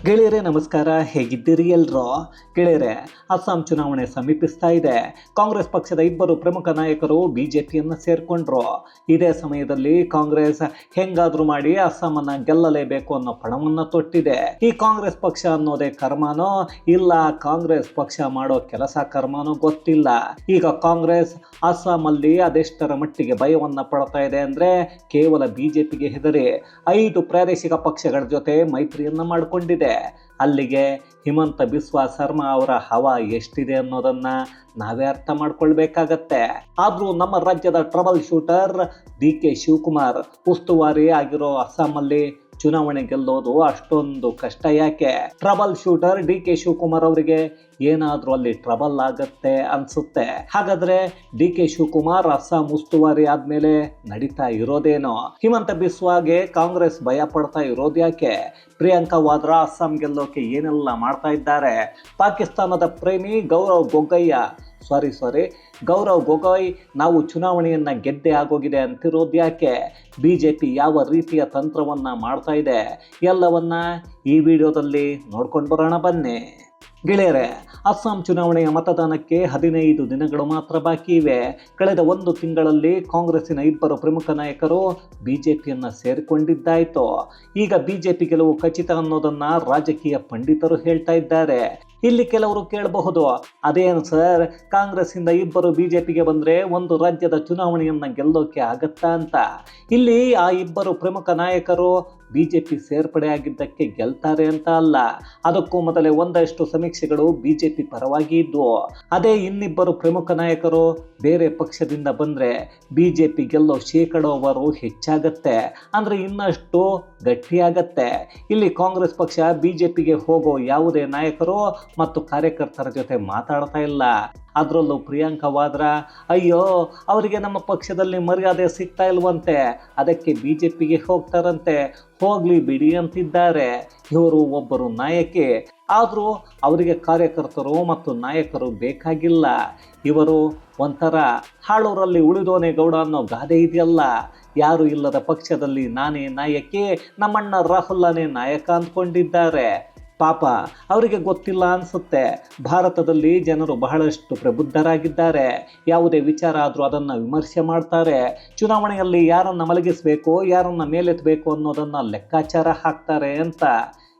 ಗೆಳೆಯರೇ ನಮಸ್ಕಾರ, ಹೇಗಿದ್ದೀರಿ ಎಲ್ರು? ಗೆಳೆಯರೇ, ಅಸ್ಸಾಂ ಚುನಾವಣೆ ಸಮೀಪಿಸ್ತಾ ಇದೆ. ಕಾಂಗ್ರೆಸ್ ಪಕ್ಷದ ಇಬ್ಬರು ಪ್ರಮುಖ ನಾಯಕರು ಬಿಜೆಪಿಯನ್ನು ಸೇರ್ಕೊಂಡ್ರು. ಇದೇ ಸಮಯದಲ್ಲಿ ಕಾಂಗ್ರೆಸ್ ಹೆಂಗಾದ್ರೂ ಮಾಡಿ ಅಸ್ಸಾಮನ್ನ ಗೆಲ್ಲಲೇಬೇಕು ಅನ್ನೋ ಪಣವನ್ನ ತೊಟ್ಟಿದೆ. ಈ ಕಾಂಗ್ರೆಸ್ ಪಕ್ಷ ಅನ್ನೋದೇ ಕರ್ಮನೋ ಇಲ್ಲ ಕಾಂಗ್ರೆಸ್ ಪಕ್ಷ ಮಾಡೋ ಕೆಲಸ ಕರ್ಮನೋ ಗೊತ್ತಿಲ್ಲ. ಈಗ ಕಾಂಗ್ರೆಸ್ ಅಸ್ಸಾಮಲ್ಲಿ ಅದೆಷ್ಟರ ಮಟ್ಟಿಗೆ ಭಯವನ್ನ ಪಡ್ತಾ ಇದೆ ಅಂದ್ರೆ ಕೇವಲ ಬಿಜೆಪಿಗೆ ಹೆದರಿ 5 ಪ್ರಾದೇಶಿಕ ಪಕ್ಷಗಳ ಜೊತೆ ಮೈತ್ರಿಯನ್ನ ಮಾಡಿಕೊಂಡಿದೆ. ಅಲ್ಲಿಗೆ ಹಿಮಂತ ಬಿಸ್ವಾ ಸರ್ಮಾ ಅವರ ಹವಾ ಎಷ್ಟಿದೆ ಅನ್ನೋದನ್ನ ನಾವೇ ಅರ್ಥ ಮಾಡ್ಕೊಳ್ಬೇಕಾಗತ್ತೆ. ಆದ್ರೂ ನಮ್ಮ ರಾಜ್ಯದ ಟ್ರಬಲ್ ಶೂಟರ್ ಡಿ.ಕೆ. ಶಿವಕುಮಾರ್ ಉಸ್ತುವಾರಿ ಆಗಿರೋ ಅಸ್ಸಾಮಲ್ಲಿ ಚುನಾವಣೆ ಗೆಲ್ಲೋದು ಅಷ್ಟೊಂದು ಕಷ್ಟ ಯಾಕೆ? Trouble shooter DK. ಶಿವಕುಮಾರ್ ಅವರಿಗೆ ಏನಾದ್ರೂ ಅಲ್ಲಿ ಟ್ರಬಲ್ ಆಗತ್ತೆ ಅನ್ಸುತ್ತೆ. ಹಾಗಾದ್ರೆ ಡಿ.ಕೆ. ಶಿವಕುಮಾರ್ ಅಸ್ಸಾಂ ಉಸ್ತುವಾರಿ ಆದ್ಮೇಲೆ ನಡೀತಾ ಇರೋದೇನೋ? ಹಿಮಂತ ಬಿಸ್ವಾಗೆ ಕಾಂಗ್ರೆಸ್ ಭಯ ಪಡ್ತಾ ಇರೋದು ಯಾಕೆ? ಪ್ರಿಯಾಂಕಾ ವಾದ್ರಾ ಅಸ್ಸಾಂ ಗೆಲ್ಲೋಕೆ ಏನೆಲ್ಲ ಮಾಡ್ತಾ ಇದ್ದಾರೆ? ಪಾಕಿಸ್ತಾನದ ಪ್ರೇಮಿ ಗೌರವ್ ಗೊಗೊಯ್ ನಾವು ಚುನಾವಣೆಯನ್ನ ಗೆದ್ದೆ ಆಗೋಗಿದೆ ಅಂತಿರೋದು ಯಾಕೆ? ಬಿಜೆಪಿ ಯಾವ ರೀತಿಯ ತಂತ್ರವನ್ನ ಮಾಡ್ತಾ ಇದೆ ಎಲ್ಲವನ್ನ ಈ ವಿಡಿಯೋದಲ್ಲಿ ನೋಡ್ಕೊಂಡು ಬರೋಣ ಬನ್ನಿ. ಗೆಳೆಯರೇ, ಅಸ್ಸಾಂ ಚುನಾವಣೆಯ ಮತದಾನಕ್ಕೆ 15 ದಿನಗಳು ಮಾತ್ರ ಬಾಕಿ ಇವೆ. ಕಳೆದ 1 ತಿಂಗಳಲ್ಲಿ ಕಾಂಗ್ರೆಸ್ಸಿನ ಇಬ್ಬರು ಪ್ರಮುಖ ನಾಯಕರು ಬಿಜೆಪಿಯನ್ನ ಸೇರಿಕೊಂಡಿದ್ದಾಯ್ತು. ಈಗ ಬಿಜೆಪಿ ಗೆಲುವು ಖಚಿತ ಅನ್ನೋದನ್ನ ರಾಜಕೀಯ ಪಂಡಿತರು ಹೇಳ್ತಾ ಇದ್ದಾರೆ. ಇಲ್ಲಿ ಕೆಲವರು ಕೇಳಬಹುದು, ಅದೇನು ಸರ್, ಕಾಂಗ್ರೆಸ್ ಇಂದ ಇಬ್ಬರು ಬಿಜೆಪಿಗೆ ಬಂದ್ರೆ ಒಂದು ರಾಜ್ಯದ ಚುನಾವಣೆಯನ್ನ ಗೆಲ್ಲೋಕೆ ಆಗತ್ತಾ ಅಂತ. ಇಲ್ಲಿ ಆ ಇಬ್ಬರು ಪ್ರಮುಖ ನಾಯಕರು ಬಿಜೆಪಿ ಸೇರ್ಪಡೆ ಆಗಿದ್ದಕ್ಕೆ ಗೆಲ್ತಾರೆ ಅಂತ ಅಲ್ಲ. ಅದಕ್ಕೂ ಮೊದಲೇ ಒಂದಷ್ಟು ಸಮೀಕ್ಷೆಗಳು ಬಿಜೆಪಿ ಪರವಾಗಿ ಇದ್ವು. ಅದೇ ಇನ್ನಿಬ್ಬರು ಪ್ರಮುಖ ನಾಯಕರು ಬೇರೆ ಪಕ್ಷದಿಂದ ಬಂದ್ರೆ ಬಿಜೆಪಿ ಗೆಲ್ಲೋ ಶೇಕಡಾವಾರು ಹೆಚ್ಚಾಗತ್ತೆ, ಅಂದ್ರೆ ಇನ್ನಷ್ಟು ಗಟ್ಟಿಯಾಗತ್ತೆ. ಇಲ್ಲಿ ಕಾಂಗ್ರೆಸ್ ಪಕ್ಷ ಬಿಜೆಪಿಗೆ ಹೋಗೋ ಯಾವುದೇ ನಾಯಕರು ಮತ್ತು ಕಾರ್ಯಕರ್ತರ ಜೊತೆ ಮಾತಾಡ್ತಾ ಇಲ್ಲ. ಅದರಲ್ಲೂ ಪ್ರಿಯಾಂಕಾ ವಾದ್ರಾ, ಅಯ್ಯೋ ಅವರಿಗೆ ನಮ್ಮ ಪಕ್ಷದಲ್ಲಿ ಮರ್ಯಾದೆ ಸಿಗ್ತಾ ಇಲ್ವಂತೆ, ಅದಕ್ಕೆ ಬಿಜೆಪಿಗೆ ಹೋಗ್ತಾರಂತೆ, ಹೋಗ್ಲಿ ಬಿಡಿ ಅಂತಿದ್ದಾರೆ. ಇವರು ಒಬ್ಬರು ನಾಯಕಿ, ಆದರೂ ಅವರಿಗೆ ಕಾರ್ಯಕರ್ತರು ಮತ್ತು ನಾಯಕರು ಬೇಕಾಗಿಲ್ಲ. ಇವರು ಒಂಥರ ಹಾಳೂರಲ್ಲಿ ಉಳಿದೋನೆ ಗೌಡ ಅನ್ನೋ ಗಾದೆ ಇದೆಯಲ್ಲ, ಯಾರು ಇಲ್ಲದ ಪಕ್ಷದಲ್ಲಿ ನಾನೇ ನಾಯಕಿ, ನಮ್ಮಣ್ಣ ರಾಹುಲ್ನೇ ನಾಯಕ ಅಂದ್ಕೊಂಡಿದ್ದಾರೆ. ಪಾಪ ಅವರಿಗೆ ಗೊತ್ತಿಲ್ಲ ಅನಿಸುತ್ತೆ, ಭಾರತದಲ್ಲಿ ಜನರು ಬಹಳಷ್ಟು ಪ್ರಬುದ್ಧರಾಗಿದ್ದಾರೆ. ಯಾವುದೇ ವಿಚಾರ ಆದರೂ ಅದನ್ನು ವಿಮರ್ಶೆ ಮಾಡ್ತಾರೆ. ಚುನಾವಣೆಯಲ್ಲಿ ಯಾರನ್ನು ಮಲಗಿಸಬೇಕು, ಯಾರನ್ನು ಮೇಲೆತ್ತಬೇಕು ಅನ್ನೋದನ್ನು ಲೆಕ್ಕಾಚಾರ ಹಾಕ್ತಾರೆ ಅಂತ.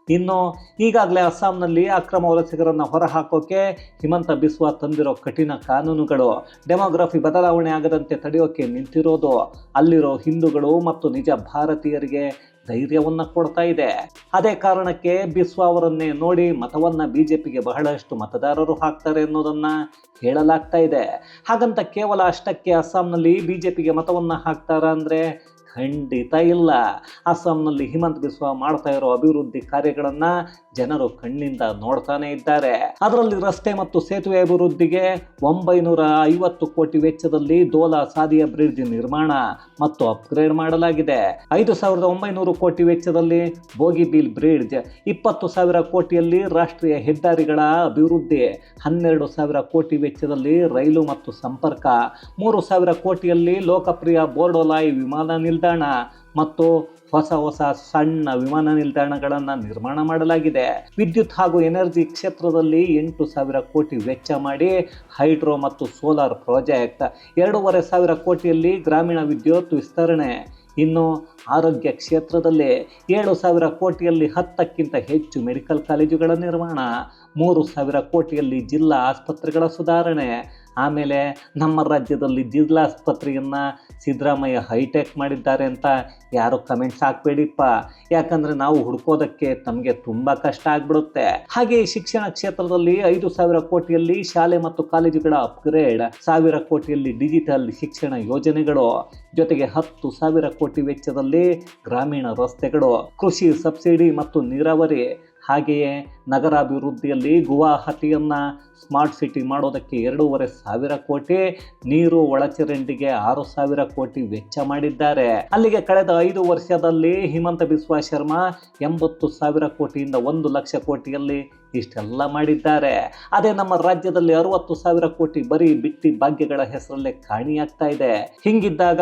ಇನ್ನು ಈಗಾಗಲೇ ಅಸ್ಸಾಂನಲ್ಲಿ ಅಕ್ರಮ ವಲಸಿಗರನ್ನು ಹೊರಹಾಕೋಕೆ ಹಿಮಂತ ಬಿಸ್ವಾ ತಂದಿರೋ ಕಠಿಣ ಕಾನೂನುಗಳು ಡೆಮೋಗ್ರಫಿ ಬದಲಾವಣೆ ಆಗದಂತೆ ತಡೆಯೋಕೆ ನಿಂತಿರೋದು ಅಲ್ಲಿರೋ ಹಿಂದೂಗಳು ಮತ್ತು ನಿಜ ಭಾರತೀಯರಿಗೆ ಧೈರ್ಯವನ್ನ ಕೊಡ್ತಾ ಇದೆ. ಅದೇ ಕಾರಣಕ್ಕೆ ಬಿಸ್ವಾ ಅವರನ್ನೇ ನೋಡಿ ಮತವನ್ನ ಬಿಜೆಪಿಗೆ ಬಹಳಷ್ಟು ಮತದಾರರು ಹಾಕ್ತಾರೆ ಅನ್ನೋದನ್ನ ಹೇಳಲಾಗ್ತಾ ಇದೆ. ಹಾಗಂತ ಕೇವಲ ಅಷ್ಟಕ್ಕೆ ಅಸ್ಸಾಂನಲ್ಲಿ ಬಿಜೆಪಿಗೆ ಮತವನ್ನ ಹಾಕ್ತಾರ ಅಂದ್ರೆ ಖಂಡಿತ ಇಲ್ಲ. ಅಸ್ಸಾಂನಲ್ಲಿ ಹಿಮಂತ ಬಿಸ್ವಾ ಮಾಡ್ತಾ ಇರೋ ಅಭಿವೃದ್ಧಿ ಕಾರ್ಯಗಳನ್ನ ಜನರು ಕಣ್ಣಿಂದ ನೋಡ್ತಾನೆ ಇದ್ದಾರೆ. ಅದರಲ್ಲಿ ರಸ್ತೆ ಮತ್ತು ಸೇತುವೆ ಅಭಿವೃದ್ಧಿಗೆ 950 ಕೋಟಿ ವೆಚ್ಚದಲ್ಲಿ ದೋಲಾ ಸಾದಿಯಾ ಬ್ರಿಡ್ಜ್ ನಿರ್ಮಾಣ ಮತ್ತು ಅಪ್ಗ್ರೇಡ್ ಮಾಡಲಾಗಿದೆ. 5,900 ಕೋಟಿ ವೆಚ್ಚದಲ್ಲಿ ಬೋಗಿಬೀಲ್ ಬ್ರಿಡ್ಜ್, 20,000 ಕೋಟಿಯಲ್ಲಿ ರಾಷ್ಟ್ರೀಯ ಹೆದ್ದಾರಿಗಳ ಅಭಿವೃದ್ಧಿ, 12,000 ಕೋಟಿ ವೆಚ್ಚದಲ್ಲಿ ರೈಲು ಮತ್ತು ಸಂಪರ್ಕ, 3,000 ಕೋಟಿಯಲ್ಲಿ ಲೋಕಪ್ರಿಯ ಬೋರ್ಡೋಲಾಯ್ ವಿಮಾನ ನಿಲ್ದಾಣ ಮತ್ತು ಹೊಸ ಸಣ್ಣ ವಿಮಾನ ನಿಲ್ದಾಣಗಳನ್ನು ನಿರ್ಮಾಣ ಮಾಡಲಾಗಿದೆ. ವಿದ್ಯುತ್ ಹಾಗೂ ಎನರ್ಜಿ ಕ್ಷೇತ್ರದಲ್ಲಿ 8,000 ಕೋಟಿ ವೆಚ್ಚ ಮಾಡಿ ಹೈಡ್ರೋ ಮತ್ತು ಸೋಲಾರ್ ಪ್ರಾಜೆಕ್ಟ್, 2,500 ಕೋಟಿಯಲ್ಲಿ ಗ್ರಾಮೀಣ ವಿದ್ಯುತ್ ವಿಸ್ತರಣೆ. ಇನ್ನು ಆರೋಗ್ಯ ಕ್ಷೇತ್ರದಲ್ಲಿ 7,000 ಕೋಟಿಯಲ್ಲಿ 10ಕ್ಕಿಂತ ಹೆಚ್ಚು ಮೆಡಿಕಲ್ ಕಾಲೇಜುಗಳ ನಿರ್ಮಾಣ, 3,000 ಕೋಟಿಯಲ್ಲಿ ಜಿಲ್ಲಾ ಆಸ್ಪತ್ರೆಗಳ ಸುಧಾರಣೆ. ಆಮೇಲೆ ನಮ್ಮ ರಾಜ್ಯದಲ್ಲಿ ಜಿಲ್ಲಾ ಆಸ್ಪತ್ರೆಯನ್ನು ಸಿದ್ದರಾಮಯ್ಯ ಹೈಟೆಕ್ ಮಾಡಿದ್ದಾರೆ ಅಂತ ಯಾರು ಕಮೆಂಟ್ಸ್ ಹಾಕಬೇಡಿಪ್ಪ, ಯಾಕಂದರೆ ನಾವು ಹುಡ್ಕೋದಕ್ಕೆ ತಮಗೆ ತುಂಬ ಕಷ್ಟ ಆಗ್ಬಿಡುತ್ತೆ. ಹಾಗೆ ಶಿಕ್ಷಣ ಕ್ಷೇತ್ರದಲ್ಲಿ 5,000 ಕೋಟಿಯಲ್ಲಿ ಶಾಲೆ ಮತ್ತು ಕಾಲೇಜುಗಳ ಅಪ್ಗ್ರೇಡ್, 1,000 ಕೋಟಿಯಲ್ಲಿ ಡಿಜಿಟಲ್ ಶಿಕ್ಷಣ ಯೋಜನೆಗಳು, ಜೊತೆಗೆ 10,000 ಕೋಟಿ ವೆಚ್ಚದಲ್ಲಿ ಗ್ರಾಮೀಣ ರಸ್ತೆಗಳು, ಕೃಷಿ ಸಬ್ಸಿಡಿ ಮತ್ತು ನೀರಾವರಿ. ಹಾಗೆಯೇ ನಗರಾಭಿವೃದ್ಧಿಯಲ್ಲಿ ಗುವಾಹಟಿಯನ್ನ ಸ್ಮಾರ್ಟ್ ಸಿಟಿ ಮಾಡೋದಕ್ಕೆ 2,500 ಕೋಟಿ, ನೀರು ಒಳಚರಂಡಿಗೆ 6,000 ಕೋಟಿ ವೆಚ್ಚ ಮಾಡಿದ್ದಾರೆ. ಅಲ್ಲಿಗೆ ಕಳೆದ 5 ವರ್ಷದಲ್ಲಿ ಹಿಮಂತ ಬಿಸ್ವಾ ಶರ್ಮಾ 80,000 ಕೋಟಿಯಿಂದ 1,00,000 ಕೋಟಿಯಲ್ಲಿ ಇಷ್ಟೆಲ್ಲ ಮಾಡಿದ್ದಾರೆ. ಅದೇ ನಮ್ಮ ರಾಜ್ಯದಲ್ಲಿ 60,000 ಕೋಟಿ ಬರೀ ಬಿಟ್ಟಿ ಭಾಗ್ಯಗಳ ಹೆಸರಲ್ಲೇ ಕಾಣಿಯಾಗ್ತಾ ಇದೆ. ಹಿಂಗಿದ್ದಾಗ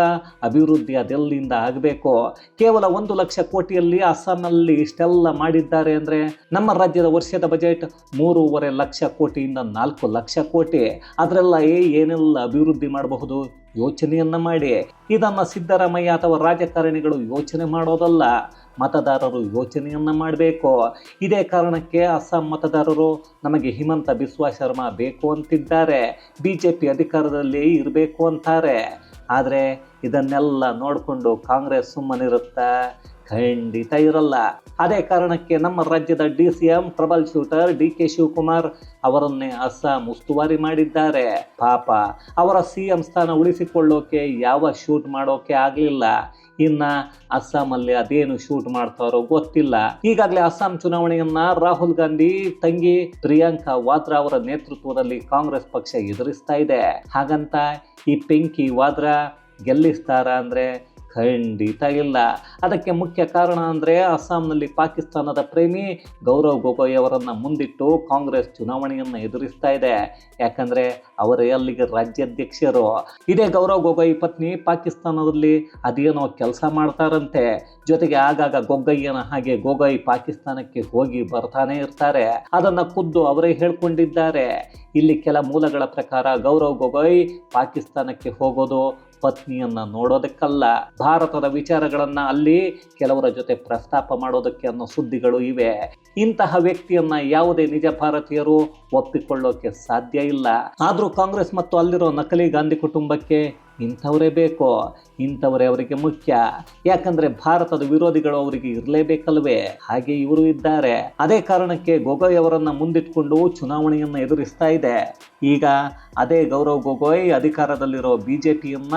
ಅಭಿವೃದ್ಧಿ ಅದೆಲ್ಲಿಂದ ಆಗಬೇಕು? ಕೇವಲ 1,00,000 ಕೋಟಿಯಲ್ಲಿ ಅಸ್ಸಾಂನಲ್ಲಿ ಇಷ್ಟೆಲ್ಲ ಮಾಡಿದ್ದಾರೆ ಅಂದ್ರೆ ನಮ್ಮ ರಾಜ್ಯದ ವರ್ಷದ ಬಜೆಟ್ 3.5 ಲಕ್ಷ ಕೋಟಿಯಿಂದ 4 ಲಕ್ಷ ಕೋಟಿ. ಅದರೆಲ್ಲ ಏನೆಲ್ಲ ಅಭಿವೃದ್ಧಿ ಮಾಡಬಹುದು ಯೋಚನೆಯನ್ನ ಮಾಡಿ. ಇದನ್ನ ಸಿದ್ದರಾಮಯ್ಯ ಅಥವಾ ರಾಜಕಾರಣಿಗಳು ಯೋಚನೆ ಮಾಡೋದಲ್ಲ, ಮತದಾರರು ಯೋಚನೆಯನ್ನ ಮಾಡಬೇಕು. ಇದೇ ಕಾರಣಕ್ಕೆ ಅಸ್ಸಾಂ ಮತದಾರರು ನಮಗೆ ಹಿಮಂತ ಬಿಸ್ವಾ ಶರ್ಮಾ ಬೇಕು ಅಂತಿದ್ದಾರೆ, ಬಿಜೆಪಿ ಅಧಿಕಾರದಲ್ಲಿ ಇರಬೇಕು ಅಂತಾರೆ. ಆದರೆ ಇದನ್ನೆಲ್ಲ ನೋಡಿಕೊಂಡು ಕಾಂಗ್ರೆಸ್ ಸುಮ್ಮನಿರುತ್ತಾ? ಖಂಡಿತ ಇರಲ್ಲ. ಅದೇ ಕಾರಣಕ್ಕೆ ನಮ್ಮ ರಾಜ್ಯದ DCM trouble shooter DK Shivakumar ಅವರನ್ನೇ ಅಸ್ಸಾಂ ಉಸ್ತುವಾರಿ ಮಾಡಿದ್ದಾರೆ. ಪಾಪ ಅವರ CM ಸ್ಥಾನ ಉಳಿಸಿಕೊಳ್ಳೋಕೆ ಯಾವ ಶೂಟ್ ಮಾಡೋಕೆ ಆಗಲಿಲ್ಲ. ಇನ್ನು ಅಸ್ಸಾಮಲ್ಲಿ ಅದೇನು ಶೂಟ್ ಮಾಡ್ತಾರೋ ಗೊತ್ತಿಲ್ಲ. ಈಗಾಗಲೇ ಅಸ್ಸಾಂ ಚುನಾವಣೆಯನ್ನ ರಾಹುಲ್ ಗಾಂಧಿ ತಂಗಿ ಪ್ರಿಯಾಂಕಾ ವಾದ್ರಾ ಅವರ ನೇತೃತ್ವದಲ್ಲಿ ಕಾಂಗ್ರೆಸ್ ಪಕ್ಷ ಎದುರಿಸ್ತಾ ಇದೆ. ಹಾಗಂತ ಈ ಪಿಂಕಿ ವಾದ್ರಾ ಗೆಲ್ಲಿಸ್ತಾರ ಅಂದರೆ ಖಂಡಿತ ಇಲ್ಲ. ಅದಕ್ಕೆ ಮುಖ್ಯ ಕಾರಣ ಅಂದರೆ ಅಸ್ಸಾಂನಲ್ಲಿ ಪಾಕಿಸ್ತಾನದ ಪ್ರೇಮಿ ಗೌರವ್ ಗೊಗೊಯ್ ಅವರನ್ನು ಮುಂದಿಟ್ಟು ಕಾಂಗ್ರೆಸ್ ಚುನಾವಣೆಯನ್ನು ಎದುರಿಸ್ತಾ ಇದೆ. ಯಾಕಂದರೆ ಅವರೇ ಅಲ್ಲಿಗೆ ರಾಜ್ಯಾಧ್ಯಕ್ಷರು. ಇದೇ ಗೌರವ್ ಗೊಗೊಯ್ ಪತ್ನಿ ಪಾಕಿಸ್ತಾನದಲ್ಲಿ ಅದೇನೋ ಕೆಲಸ ಮಾಡ್ತಾರಂತೆ. ಜೊತೆಗೆ ಆಗಾಗ ಗೊಗೊಯ್ಯನ ಹಾಗೆ ಗೊಗೊಯ್ ಪಾಕಿಸ್ತಾನಕ್ಕೆ ಹೋಗಿ ಬರ್ತಾನೆ ಇರ್ತಾರೆ. ಅದನ್ನು ಖುದ್ದು ಅವರೇ ಹೇಳ್ಕೊಂಡಿದ್ದಾರೆ. ಇಲ್ಲಿ ಕೆಲ ಮೂಲಗಳ ಪ್ರಕಾರ ಗೌರವ್ ಗೊಗೊಯ್ ಪಾಕಿಸ್ತಾನಕ್ಕೆ ಹೋಗೋದು ಪತ್ನಿಯನ್ನ ನೋಡೋದಕ್ಕಲ್ಲ, ಭಾರತದ ವಿಚಾರಗಳನ್ನ ಅಲ್ಲಿ ಕೆಲವರ ಜೊತೆ ಪ್ರಸ್ತಾಪ ಮಾಡೋದಕ್ಕೆ ಅನ್ನೋ ಸುದ್ದಿಗಳು ಇವೆ. ಇಂತಹ ವ್ಯಕ್ತಿಯನ್ನ ಯಾವುದೇ ನಿಜ ಭಾರತೀಯರು ಒಪ್ಪಿಕೊಳ್ಳೋಕೆ ಸಾಧ್ಯ ಇಲ್ಲ. ಆದರೂ ಕಾಂಗ್ರೆಸ್ ಮತ್ತು ಅಲ್ಲಿರೋ ನಕಲಿ ಗಾಂಧಿ ಕುಟುಂಬಕ್ಕೆ ಇಂಥವರೇ ಬೇಕು, ಇಂಥವರೇ ಅವರಿಗೆ ಮುಖ್ಯ. ಯಾಕಂದ್ರೆ ಭಾರತದ ವಿರೋಧಿಗಳು ಅವರಿಗೆ ಇರಲೇಬೇಕಲ್ವೇ? ಹಾಗೆ ಇವರು ಇದ್ದಾರೆ. ಅದೇ ಕಾರಣಕ್ಕೆ ಗೊಗೊಯ್ ಅವರನ್ನ ಮುಂದಿಟ್ಕೊಂಡು ಚುನಾವಣೆಯನ್ನು ಎದುರಿಸ್ತಾ ಇದೆ. ಈಗ ಅದೇ ಗೌರವ್ ಗೊಗೊಯ್ ಅಧಿಕಾರದಲ್ಲಿರೋ ಬಿಜೆಪಿಯನ್ನ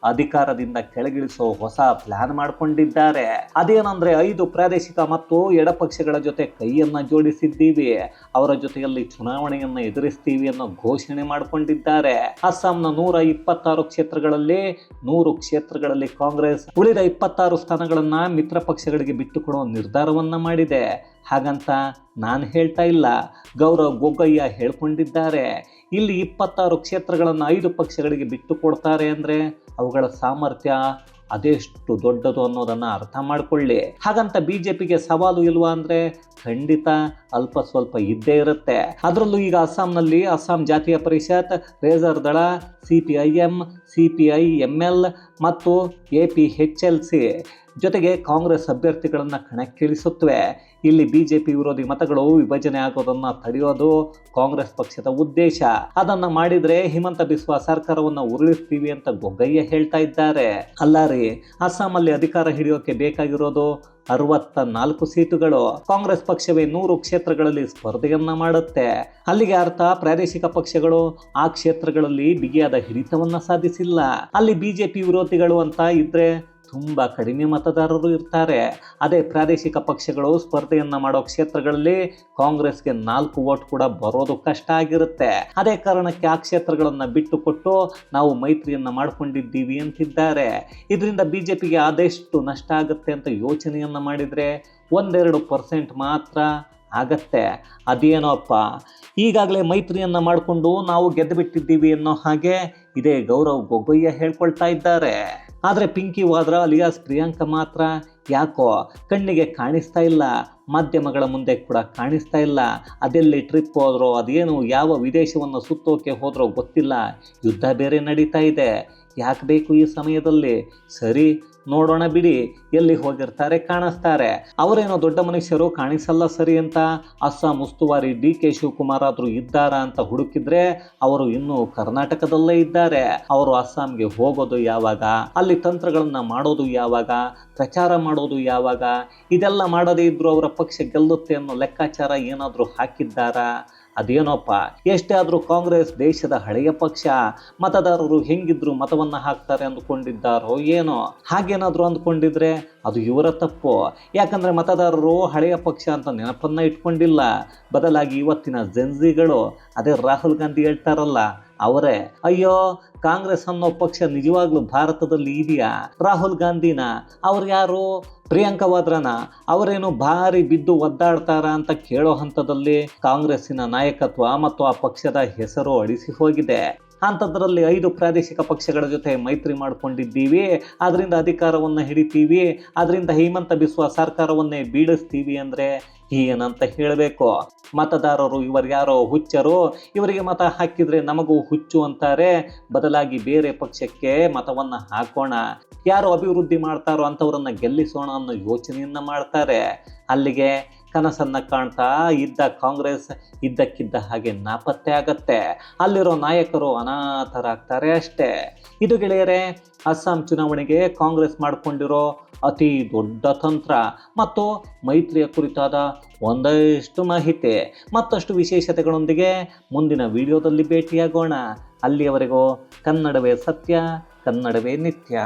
ಅಧಿಕಾರದಿಂದ ಕೆಳಗಿಳಿಸೋ ಹೊಸ ಪ್ಲಾನ್ ಮಾಡಿಕೊಂಡಿದ್ದಾರೆ. ಅದೇನಂದ್ರೆ 5 ಪ್ರಾದೇಶಿಕ ಮತ್ತು ಎಡಪಕ್ಷಗಳ ಜೊತೆ ಕೈಯನ್ನ ಜೋಡಿಸಿದ್ದೀವಿ, ಅವರ ಜೊತೆಯಲ್ಲಿ ಚುನಾವಣೆಯನ್ನ ಎದುರಿಸ್ತೀವಿ ಅನ್ನೋ ಘೋಷಣೆ ಮಾಡಿಕೊಂಡಿದ್ದಾರೆ. ಅಸ್ಸಾಂನ 126 ಕ್ಷೇತ್ರಗಳಲ್ಲಿ 100 ಕ್ಷೇತ್ರಗಳಲ್ಲಿ ಕಾಂಗ್ರೆಸ್ ಉಳಿದ 26 ಸ್ಥಾನಗಳನ್ನ ಮಿತ್ರ ಪಕ್ಷಗಳಿಗೆ ಬಿಟ್ಟುಕೊಡೋ ನಿರ್ಧಾರವನ್ನ ಮಾಡಿದೆ. ಹಾಗಂತ ನಾನು ಹೇಳ್ತಾ ಇಲ್ಲ, ಗೌರವ್ ಗೊಗೊಯ್ಯ ಹೇಳ್ಕೊಂಡಿದ್ದಾರೆ. ಇಲ್ಲಿ 26 ಕ್ಷೇತ್ರಗಳನ್ನು 5 ಪಕ್ಷಗಳಿಗೆ ಬಿಟ್ಟು ಕೊಡ್ತಾರೆ ಅಂದರೆ ಅವುಗಳ ಸಾಮರ್ಥ್ಯ ಅದೆಷ್ಟು ದೊಡ್ಡದು ಅನ್ನೋದನ್ನು ಅರ್ಥ ಮಾಡಿಕೊಳ್ಳಿ. ಹಾಗಂತ ಬಿಜೆಪಿಗೆ ಸವಾಲು ಇಲ್ವಾ ಅಂದರೆ ಖಂಡಿತ ಅಲ್ಪ ಸ್ವಲ್ಪ ಇದ್ದೇ ಇರುತ್ತೆ. ಅದರಲ್ಲೂ ಈಗ ಅಸ್ಸಾಂನಲ್ಲಿ ಅಸ್ಸಾಂ ಜಾತೀಯ ಪರಿಷತ್, ರೇಸರ್ ದಳ, CPIM, CPI-ML ಮತ್ತು APHLC ಜೊತೆಗೆ ಕಾಂಗ್ರೆಸ್ ಅಭ್ಯರ್ಥಿಗಳನ್ನು ಕಣಕ್ಕಿಳಿಸುತ್ತವೆ. ಇಲ್ಲಿ ಬಿಜೆಪಿ ವಿರೋಧಿ ಮತಗಳು ವಿಭಜನೆ ಆಗೋದನ್ನು ತಡೆಯೋದು ಕಾಂಗ್ರೆಸ್ ಪಕ್ಷದ ಉದ್ದೇಶ. ಅದನ್ನು ಮಾಡಿದರೆ ಹಿಮಂತ ಬಿಸ್ವಾ ಸರ್ಕಾರವನ್ನು ಉರುಳಿಸ್ತೀವಿ ಅಂತ ಗೊಗೊಯ್ಯ ಹೇಳ್ತಾ ಇದ್ದಾರೆ. ಅಲ್ಲ ರೀ, ಅಸ್ಸಾಮಲ್ಲಿ ಅಧಿಕಾರ ಹಿಡಿಯೋಕೆ ಬೇಕಾಗಿರೋದು 64 ಸೀಟುಗಳು. ಕಾಂಗ್ರೆಸ್ ಪಕ್ಷವೇ 100 ಕ್ಷೇತ್ರಗಳಲ್ಲಿ ಸ್ಪರ್ಧೆಯನ್ನ ಮಾಡುತ್ತೆ. ಅಲ್ಲಿಗೆ ಅರ್ಥ ಪ್ರಾದೇಶಿಕ ಪಕ್ಷಗಳು ಆ ಕ್ಷೇತ್ರಗಳಲ್ಲಿ ಬಿಗಿಯಾದ ಹಿಡಿತವನ್ನ ಸಾಧಿಸಿಲ್ಲ. ಅಲ್ಲಿ ಬಿಜೆಪಿ ವಿರೋಧಿಗಳು ಅಂತ ಇದ್ರೆ ತುಂಬ ಕಡಿಮೆ ಮತದಾರರು ಇರ್ತಾರೆ. ಅದೇ ಪ್ರಾದೇಶಿಕ ಪಕ್ಷಗಳು ಸ್ಪರ್ಧೆಯನ್ನ ಮಾಡೋ ಕ್ಷೇತ್ರಗಳಲ್ಲಿ ಕಾಂಗ್ರೆಸ್ಗೆ 4 ವೋಟ್ ಕೂಡ ಬರೋದು ಕಷ್ಟ ಆಗಿರುತ್ತೆ. ಅದೇ ಕಾರಣಕ್ಕೆ ಆ ಕ್ಷೇತ್ರಗಳನ್ನು ಬಿಟ್ಟು ಕೊಟ್ಟು ನಾವು ಮೈತ್ರಿಯನ್ನ ಮಾಡ್ಕೊಂಡಿದ್ದೀವಿ ಅಂತಿದ್ದಾರೆ. ಇದರಿಂದ ಬಿಜೆಪಿಗೆ ಅದೆಷ್ಟು ನಷ್ಟ ಆಗುತ್ತೆ ಅಂತ ಯೋಚನೆಯನ್ನ ಮಾಡಿದರೆ 1-2% ಮಾತ್ರ ಆಗತ್ತೆ. ಅದೇನೋಪ್ಪ, ಈಗಾಗಲೇ ಮೈತ್ರಿಯನ್ನ ಮಾಡಿಕೊಂಡು ನಾವು ಗೆದ್ದು ಬಿಟ್ಟಿದ್ದೀವಿ ಅನ್ನೋ ಹಾಗೆ ಇದೇ ಗೌರವ್ ಗೊಗೊಯ್ಯ ಹೇಳ್ಕೊಳ್ತಾ ಇದ್ದಾರೆ. ಆದರೆ ಪಿಂಕಿ ವಾದ್ರಾ ಅಲಿಯಾಸ್ ಪ್ರಿಯಾಂಕಾ ಮಾತ್ರ ಯಾಕೋ ಕಣ್ಣಿಗೆ ಕಾಣಿಸ್ತಾ ಇಲ್ಲ, ಮಾಧ್ಯಮಗಳ ಮುಂದೆ ಕೂಡ ಕಾಣಿಸ್ತಾ ಇಲ್ಲ. ಅದೆಲ್ಲಿ ಟ್ರಿಪ್ ಹೋದ್ರೋ, ಅದೇನು ಯಾವ ವಿದೇಶವನ್ನು ಸುತ್ತೋಕೆ ಹೋದ್ರೋ ಗೊತ್ತಿಲ್ಲ. ಯುದ್ಧ ಬೇರೆ ನಡೀತಾ ಇದೆ. ಯಾಕೆ ಬೇಕು ಈ ಸಮಯದಲ್ಲಿ? ಸರಿ, ನೋಡೋಣ ಬಿಡಿ, ಎಲ್ಲಿ ಹೋಗಿರ್ತಾರೆ ಕಾಣಿಸ್ತಾರೆ. ಅವರೇನೋ ದೊಡ್ಡ ಮನುಷ್ಯರು, ಕಾಣಿಸಲ್ಲ ಸರಿ ಅಂತ ಅಸ್ಸಾಂ ಉಸ್ತುವಾರಿ DK ಶಿವಕುಮಾರ್ ಆದರೂ ಇದ್ದಾರಾ ಅಂತ ಹುಡುಕಿದ್ರೆ ಅವರು ಇನ್ನೂ ಕರ್ನಾಟಕದಲ್ಲೇ ಇದ್ದಾರೆ. ಅವರು ಅಸ್ಸಾಂಗೆ ಹೋಗೋದು ಯಾವಾಗ, ಅಲ್ಲಿ ತಂತ್ರಗಳನ್ನ ಮಾಡೋದು ಯಾವಾಗ, ಪ್ರಚಾರ ಮಾಡೋದು ಯಾವಾಗ? ಇದೆಲ್ಲ ಮಾಡದೇ ಇದ್ರೂ ಅವರ ಪಕ್ಷ ಗೆಲ್ಲುತ್ತೆ ಅನ್ನೋ ಲೆಕ್ಕಾಚಾರ ಏನಾದರೂ ಹಾಕಿದ್ದಾರಾ? ಅದೇನೋಪ್ಪ, ಎಷ್ಟೇ ಆದರೂ ಕಾಂಗ್ರೆಸ್ ದೇಶದ ಹಳೆಯ ಪಕ್ಷ, ಮತದಾರರು ಹೆಂಗಿದ್ರು ಮತವನ್ನ ಹಾಕ್ತಾರೆ ಅಂದ್ಕೊಂಡಿದ್ದಾರೋ ಏನೋ. ಹಾಗೇನಾದ್ರು ಅಂದ್ಕೊಂಡಿದ್ರೆ ಅದು ಇವರ ತಪ್ಪು. ಯಾಕಂದ್ರೆ ಮತದಾರರು ಹಳೆಯ ಪಕ್ಷ ಅಂತ ನೆನಪನ್ನ ಇಟ್ಕೊಂಡಿಲ್ಲ. ಬದಲಾಗಿ ಇವತ್ತಿನ ಜೆನ್ಜಿಗಳು, ಅದೇ ರಾಹುಲ್ ಗಾಂಧಿ ಹೇಳ್ತಾರಲ್ಲ ಅವರೇ, ಅಯ್ಯೋ ಕಾಂಗ್ರೆಸ್ ಅನ್ನೋ ಪಕ್ಷ ನಿಜವಾಗ್ಲೂ ಭಾರತದಲ್ಲಿ ಇದೆಯಾ? ರಾಹುಲ್ ಗಾಂಧಿನ ಅವ್ರು ಯಾರು? ಪ್ರಿಯಾಂಕಾ ವಾದ್ರಾನ ಅವರೇನು ಭಾರಿ ಬಿದ್ದು ಒದ್ದಾಡ್ತಾರ ಅಂತ ಕೇಳೋ ಹಂತದಲ್ಲಿ ಕಾಂಗ್ರೆಸ್ಸಿನ ನಾಯಕತ್ವ ಮತ್ತು ಆ ಪಕ್ಷದ ಹೆಸರು ಅಳಿಸಿ ಹೋಗಿದೆ. ಅಂಥದ್ರಲ್ಲಿ 5 ಪ್ರಾದೇಶಿಕ ಪಕ್ಷಗಳ ಜೊತೆ ಮೈತ್ರಿ ಮಾಡ್ಕೊಂಡಿದ್ದೀವಿ, ಅದರಿಂದ ಅಧಿಕಾರವನ್ನು ಹಿಡಿತೀವಿ, ಅದರಿಂದ ಹೇಮಂತ ಬಿಸ್ವಾ ಸರ್ಕಾರವನ್ನೇ ಬೀಳಿಸ್ತೀವಿ ಅಂದರೆ ಏನಂತ ಹೇಳಬೇಕು? ಮತದಾರರು ಇವರು ಯಾರೋ ಹುಚ್ಚರು, ಇವರಿಗೆ ಮತ ಹಾಕಿದ್ರೆ ನಮಗೂ ಹುಚ್ಚು ಅಂತಾರೆ. ಬದಲಾಗಿ ಬೇರೆ ಪಕ್ಷಕ್ಕೆ ಮತವನ್ನು ಹಾಕೋಣ, ಯಾರು ಅಭಿವೃದ್ಧಿ ಮಾಡ್ತಾರೋ ಅಂಥವ್ರನ್ನ ಗೆಲ್ಲಿಸೋಣ ಅನ್ನೋ ಯೋಚನೆಯನ್ನ ಮಾಡ್ತಾರೆ. ಅಲ್ಲಿಗೆ ಕನಸನ್ನ ಕಾಣ್ತಾ ಇದ್ದ ಕಾಂಗ್ರೆಸ್ ಇದ್ದಕ್ಕಿದ್ದ ಹಾಗೆ ನಾಪತ್ತೆ ಆಗತ್ತೆ. ಅಲ್ಲಿರೋ ನಾಯಕರು ಅನಾಥರಾಗ್ತಾರೆ ಅಷ್ಟೇ. ಇದು ಗೆಳೆಯರೇ, ಅಸ್ಸಾಂ ಚುನಾವಣೆಗೆ ಕಾಂಗ್ರೆಸ್ ಮಾಡಿಕೊಂಡಿರೋ ಅತಿ ದೊಡ್ಡ ತಂತ್ರ ಮತ್ತು ಮೈತ್ರಿಯ ಕುರಿತಾದ ಒಂದಷ್ಟು ಮಾಹಿತಿ. ಮತ್ತಷ್ಟು ವಿಶೇಷತೆಗಳೊಂದಿಗೆ ಮುಂದಿನ ವಿಡಿಯೋದಲ್ಲಿ ಭೇಟಿಯಾಗೋಣ. ಅಲ್ಲಿಯವರೆಗೂ ಕನ್ನಡವೇ ಸತ್ಯ, ಕನ್ನಡವೇ ನಿತ್ಯ.